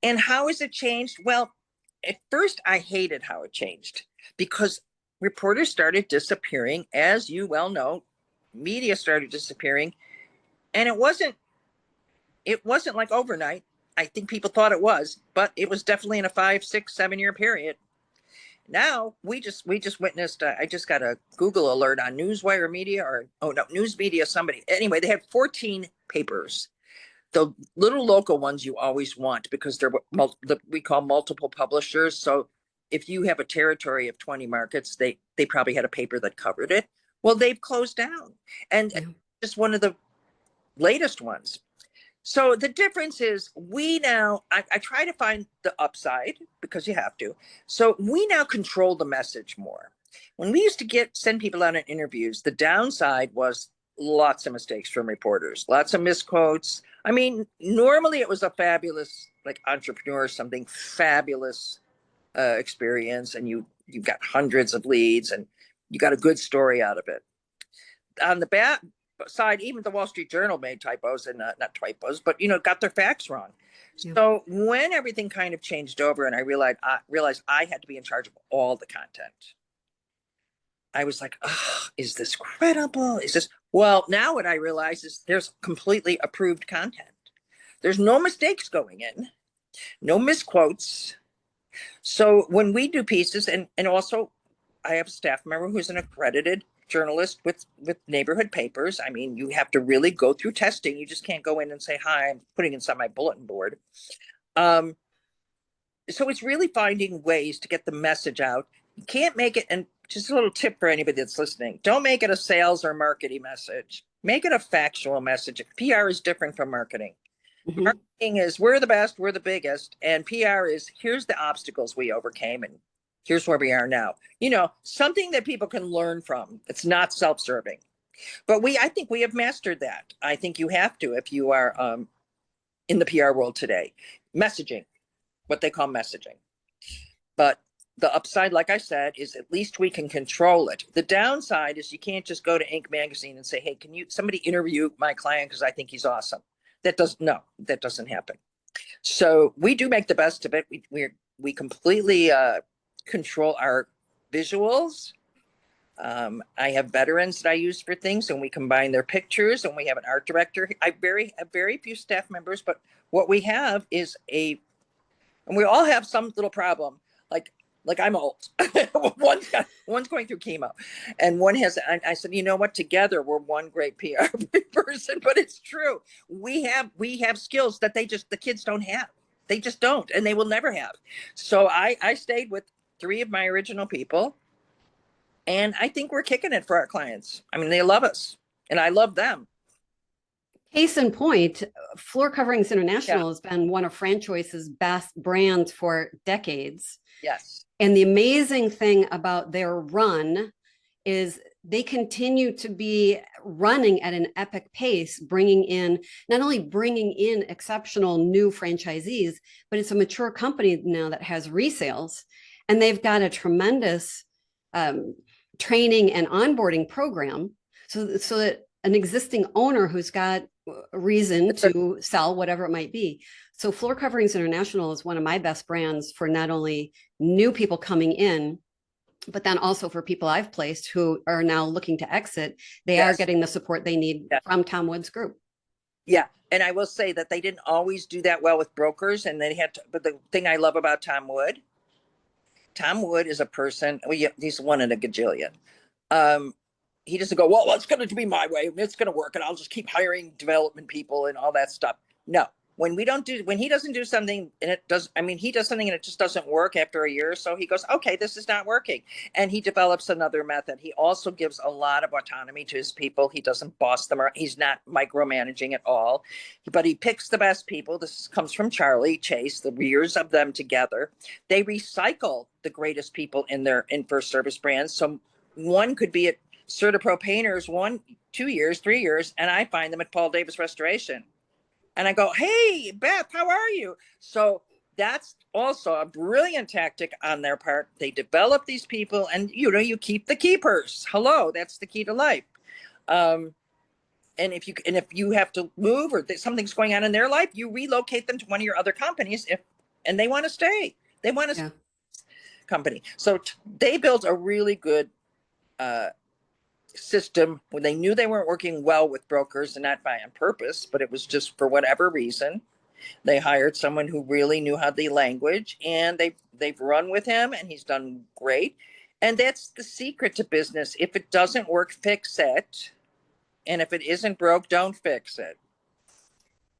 And how has it changed? Well, at first I hated how it changed because reporters started disappearing. As you well know, media started disappearing. And it wasn't like overnight. I think people thought it was, but it was definitely in a 5, 6, 7 year period. Now we just witnessed. I just got a Google alert on Newswire Media, or oh no, News Media. Somebody anyway. They had 14 papers. The little local ones you always want because they're what we call multiple publishers. So if you have a territory of 20 markets, they probably had a paper that covered it. Well, they've closed down, and Yeah. just one of the latest ones. So the difference is I try to find the upside because you have to. So we now control the message more. When we used to send people out in interviews, the downside was lots of mistakes from reporters, lots of misquotes. I mean, normally it was a fabulous, like entrepreneur, something fabulous experience, and you got hundreds of leads and you got a good story out of it. On the bad side, even the Wall Street Journal made typos and not typos, but got their facts wrong. Yeah. So when everything kind of changed over and I realized I had to be in charge of all the content, I was like, oh, is this credible? Well, now what I realize is there's completely approved content. There's no mistakes going in, no misquotes. So when we do pieces, and also I have a staff member who's an accredited journalist with neighborhood papers. I mean, you have to really go through testing. You just can't go in and say, hi, I'm putting inside my bulletin board. So it's really finding ways to get the message out. You can't make it, and just a little tip for anybody that's listening, don't make it a sales or marketing message. Make it a factual message. PR is different from marketing. Mm-hmm. Marketing is we're the best, we're the biggest, and PR is here's the obstacles we overcame and here's where we are now. Something that people can learn from. It's not self-serving. But I think we have mastered that. I think you have to if you are in the PR world today. Messaging, what they call messaging. But the upside, like I said, is at least we can control it. The downside is you can't just go to Inc. magazine and say, hey, can somebody interview my client because I think he's awesome. That doesn't happen. So we do make the best of it. We completely control our visuals. I have veterans that I use for things, and we combine their pictures, and we have an art director. I have very few staff members, but what we have is and we all have some little problem. Like I'm old. one's going through chemo, and one has. I said, you know what? Together we're one great PR person. But it's true. We have skills that the kids don't have. They just don't, and they will never have. So I stayed with 3 of my original people, and I think we're kicking it for our clients. I mean, they love us, and I love them. Case in point, Floor Coverings International has been one of Franchoice's best brands for decades. Yes. And the amazing thing about their run is they continue to be running at an epic pace, not only bringing in exceptional new franchisees, but it's a mature company now that has resales. And they've got a tremendous training and onboarding program so that an existing owner who's got a reason to sell whatever it might be. So Floor Coverings International is one of my best brands for not only new people coming in, but then also for people I've placed who are now looking to exit. They are getting the support they need from Tom Wood's group. Yeah. And I will say that they didn't always do that well with brokers, and they had to, but the thing I love about Tom Wood is a person, he's one in a gajillion. He doesn't go, well, it's going to be my way. It's going to work. And I'll just keep hiring development people and all that stuff. No, when he doesn't do something and he does something and it just doesn't work after a year or so, he goes, okay, this is not working. And he develops another method. He also gives a lot of autonomy to his people. He doesn't boss them, or he's not micromanaging at all, but he picks the best people. This comes from Charlie Chase, the years of them together. They recycle the greatest people in first service brands. So one could be at CertaPro Painters 1, 2 years, 3 years, and I find them at Paul Davis Restoration. And I go, hey, Beth, how are you? So that's also a brilliant tactic on their part. They develop these people, and you keep the keepers. Hello, that's the key to life. And if you have to move or something's going on in their life, you relocate them to one of your other companies and they want to stay. They want to Yeah. company. So they built a really good uh, system when they knew they weren't working well with brokers, and not by on purpose, but it was just for whatever reason. They hired someone who really knew how the language, and they've run with him, and he's done great. And that's the secret to business. If it doesn't work, fix it. And if it isn't broke, don't fix it.